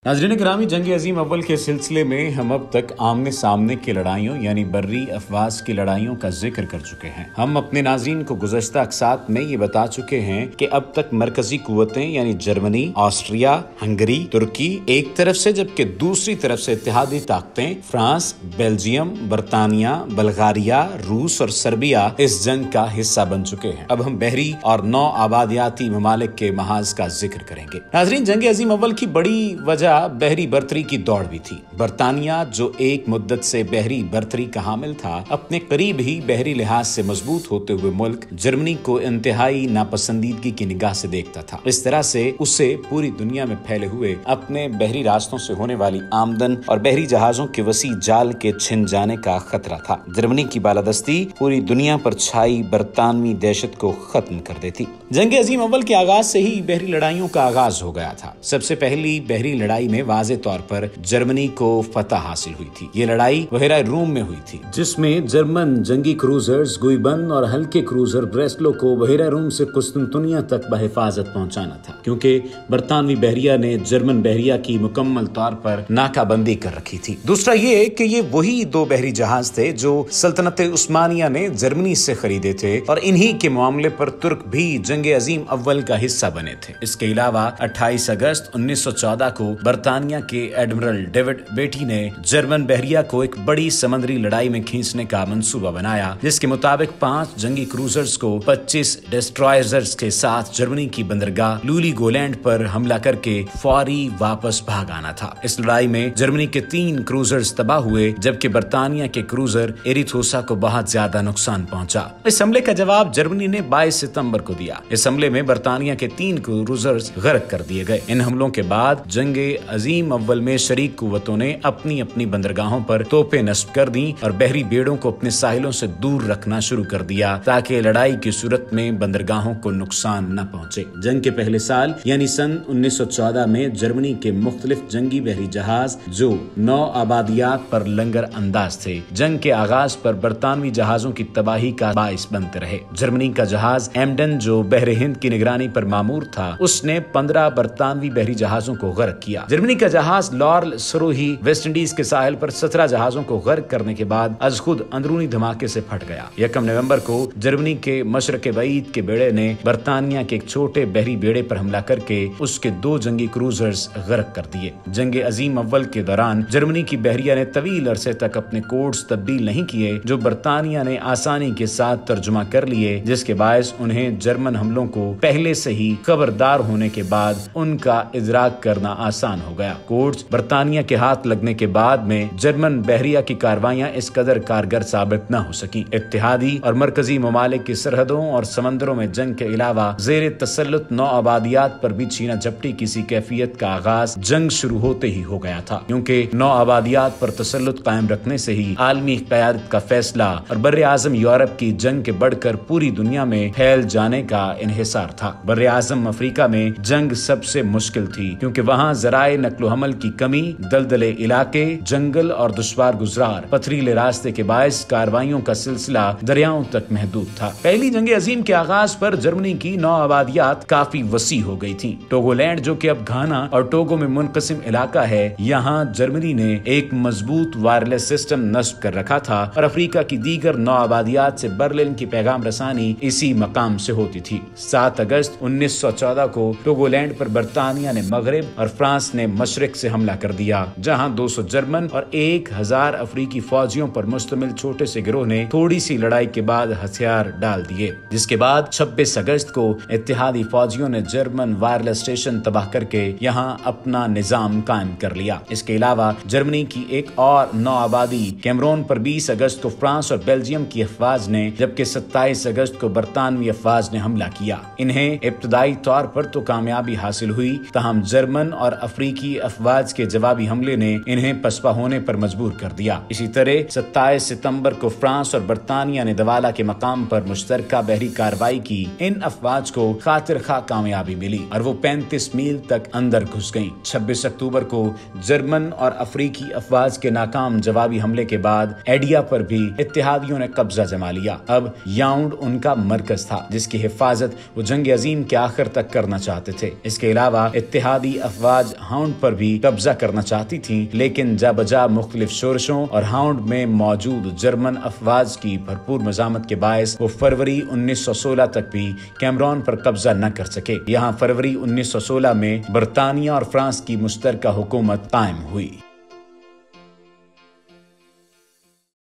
नाज़रीन ग्रामी, जंग अजीम अव्वल के सिलसिले में हम अब तक आमने सामने की लड़ाइयों यानी बर्री अफवाज की लड़ाइयों का जिक्र कर चुके हैं। हम अपने नाज़रीन को गुज़श्ता अक़सात में ये बता चुके हैं कि अब तक मरकजी कुव्वतें यानी जर्मनी, ऑस्ट्रिया, हंगरी, तुर्की एक तरफ से, जबकि दूसरी तरफ से इत्तेहादी ताकतें फ्रांस, बेल्जियम, बरतानिया, बल्गारिया, रूस और सर्बिया इस जंग का हिस्सा बन चुके हैं। अब हम बहरी और नौ आबादियाती ममालिक के महाज का जिक्र करेंगे। नाज़रीन, जंग अजीम अव्वल की बड़ी वजह बहरी बर्तरी की दौड़ भी थी। बरतानिया, जो एक मुद्दत से बहरी बर्तरी का हामिल था, अपने करीब ही बहरी लिहाज से मजबूत होते हुए मुल्क जर्मनी को इंतहाई नापसंदीदगी की निगाह से देखता था। इस तरह से उसे पूरी दुनिया में फैले हुए अपने बहरी रास्तों से होने वाली आमदन और बहरी जहाजों के वसी जाल के छिन जाने का खतरा था। जर्मनी की बालादस्ती पूरी दुनिया पर छाई बरतानवी दहशत को खत्म कर देती। जंग अजीम अव्वल के आगाज से ही बहरी लड़ाइयों का आगाज हो गया था। सबसे पहली बहरी लड़ाई में वाज़े तौर पर जर्मनी को फतह हासिल हुई थी। ये लड़ाई बहरा रूम में हुई थी, जिसमें जर्मन जंगी क्रूजर्स गुइबन और हल्के क्रूजर ब्रेस्लो को बहरा रूम से कुस्तुनतुनिया तक बहिफाजत पहुंचाना था, क्योंकि बरतानवी बहरिया ने जर्मन बहरिया की मुकम्मल तौर पर नाकाबंदी कर रखी थी। दूसरा ये कि ये वही दो बहरी जहाज थे जो सल्तनत उस्मानिया ने जर्मनी से खरीदे थे और इन्हीं के मामले पर तुर्क भी जंग अजीम अव्वल का हिस्सा बने थे। इसके अलावा 28 अगस्त 1914 को बरतानिया के एडमिरल डेविड बेटी ने जर्मन बहरिया को एक बड़ी समंदरी लड़ाई में खींचने का मंसूबा बनाया, जिसके मुताबिक 5 जंगी क्रूजर्स को 25 डिस्ट्रॉयर्स के साथ जर्मनी की बंदरगाह लूली गोलैंड पर हमला करके फौरी वापस भाग आना था। इस लड़ाई में जर्मनी के 3 क्रूजर्स तबाह हुए, जबकि बरतानिया के क्रूजर एरिथोसा को बहुत ज्यादा नुकसान पहुंचा। इस हमले का जवाब जर्मनी ने 22 सितंबर को दिया। इस हमले में बरतानिया के 3 क्रूजर्स गर्क कर दिए गए। इन हमलों के बाद जंग अजीम अव्वल में शरीक कुव्वतों ने अपनी अपनी बंदरगाहों पर तोपें नस्ब कर दी और बहरी बेड़ों को अपने साहिलों से दूर रखना शुरू कर दिया, ताकि लड़ाई की सूरत में बंदरगाहों को नुकसान न पहुंचे। जंग के पहले साल यानी सन 1914 में जर्मनी के मुख्तलिफ जंगी बहरी जहाज जो 9 आबादियात पर लंगर अंदाज थे, जंग के आगाज पर बरतानवी जहाजों की तबाही का बाइस बनते रहे। जर्मनी का जहाज एमडन, जो बहरे हिंद की निगरानी पर मामूर था, उसने 15 बरतानवी बहरी जहाजों को गर्क किया। जर्मनी का जहाज लॉर्ल सरोही वेस्ट इंडीज के साहिल पर 17 जहाजों को गर्क करने के बाद अज खुद अंदरूनी धमाके से फट गया। 1 नवंबर को जर्मनी के मशरक बईद के बेड़े ने बरतानिया के एक छोटे बहरी बेड़े पर हमला करके उसके 2 जंगी क्रूजर्स गर्क कर दिए। जंग अजीम अव्वल के दौरान जर्मनी की बहरिया ने तवील अरसे तक अपने कोड्स तब्दील नहीं किए, जो बरतानिया ने आसानी के साथ तर्जुमा कर लिए, जिसके बायस उन्हें जर्मन हमलों को पहले से ही खबरदार होने के बाद उनका इदराक करना आसान हो गया। कोड्स बरतानिया के हाथ लगने के बाद में जर्मन बहरिया की कार्रवाइयां इस कदर कारगर साबित न हो सकी। इत्तेहादी और मरकजी ममालिक की सरहदों और समंदरों में जंग के अलावा जेर तसल्लुत 9 आबादियात पर भी छीना झपटी किसी कैफियत का आगाज जंग शुरू होते ही हो गया था, क्योंकि 9 आबादियात पर तसल्लुत कायम रखने से ही आलमी क़यादत का फैसला और बर्रे आज़म यूरोप की जंग के बढ़कर पूरी दुनिया में फैल जाने का इन्हिसार था। बर्रे आज़म अफ्रीका में जंग सबसे मुश्किल थी, क्योंकि वहाँ ज़राए नक्लो हमल की कमी, दलदले इलाके, जंगल और दुश्वार गुजरार पथरीले रास्ते के बायस कार्रवाइयों का सिलसिला दरियाओं तक महदूद था। पहली जंग अजीम के आगाज पर जर्मनी की 9 आबादियात काफी वसी हो गई थी। टोगोलैंड, जो कि अब घाना और टोगो में मुनकसिम इलाका है, यहाँ जर्मनी ने एक मजबूत वायरलेस सिस्टम नस्ब कर रखा था और अफ्रीका की दीगर 9 आबादियात से बर्लिन की पैगाम रसानी इसी मकाम से होती थी। 7 अगस्त 1914 को टोगोलैंड पर बरतानिया ने मगरिब और फ्रांस ने मशरिक से हमला कर दिया, जहां 200 जर्मन और 1000 अफ्रीकी फौजियों पर मुश्तमिल छोटे से गिरोह ने थोड़ी सी लड़ाई के बाद हथियार डाल दिए, जिसके बाद 26 अगस्त को इत्तेहादी फौजियों ने जर्मन वायरलेस स्टेशन तबाह करके यहां अपना निजाम कायम कर लिया। इसके अलावा जर्मनी की एक और 9 आबादी कैमरून पर 20 अगस्त को फ्रांस और बेल्जियम की अफवाज ने, जबकि 27 अगस्त को बरतानवी अफवाज ने हमला किया। इन्हें इब्तदाई तौर पर तो कामयाबी हासिल हुई, तहम जर्मन और अफ्रीकी अफवाज के जवाबी हमले ने इन्हें पसपा होने पर मजबूर कर दिया। इसी तरह 27 सितंबर को फ्रांस और बरतानिया ने दवाला के मकाम पर मुश्तरका बहरी कार्रवाई की। इन अफवाज को खातिर खा कामयाबी मिली और वो 35 मील तक अंदर घुस गयी। 26 अक्टूबर को जर्मन और अफ्रीकी अफवाज के नाकाम जवाबी हमले के बाद एडिया पर भी इत्तेहादियों ने कब्जा जमा लिया। अब याउंड उनका मरकज था, जिसकी हिफाजत वो जंग अजीम के आखिर तक करना चाहते थे। इसके अलावा इत्तेहादी अफवाज हाउंड पर भी कब्जा करना चाहती थीं, लेकिन जाबजा मुख्तलिफ शोरशों और हाउंड में मौजूद जर्मन अफवाज की भरपूर मजामत के बायस वो फरवरी 1916 तक भी कैमरून पर कब्जा न कर सके। यहाँ फरवरी 1916 में बरतानिया और फ्रांस की मुश्तरका हुकूमत कायम हुई।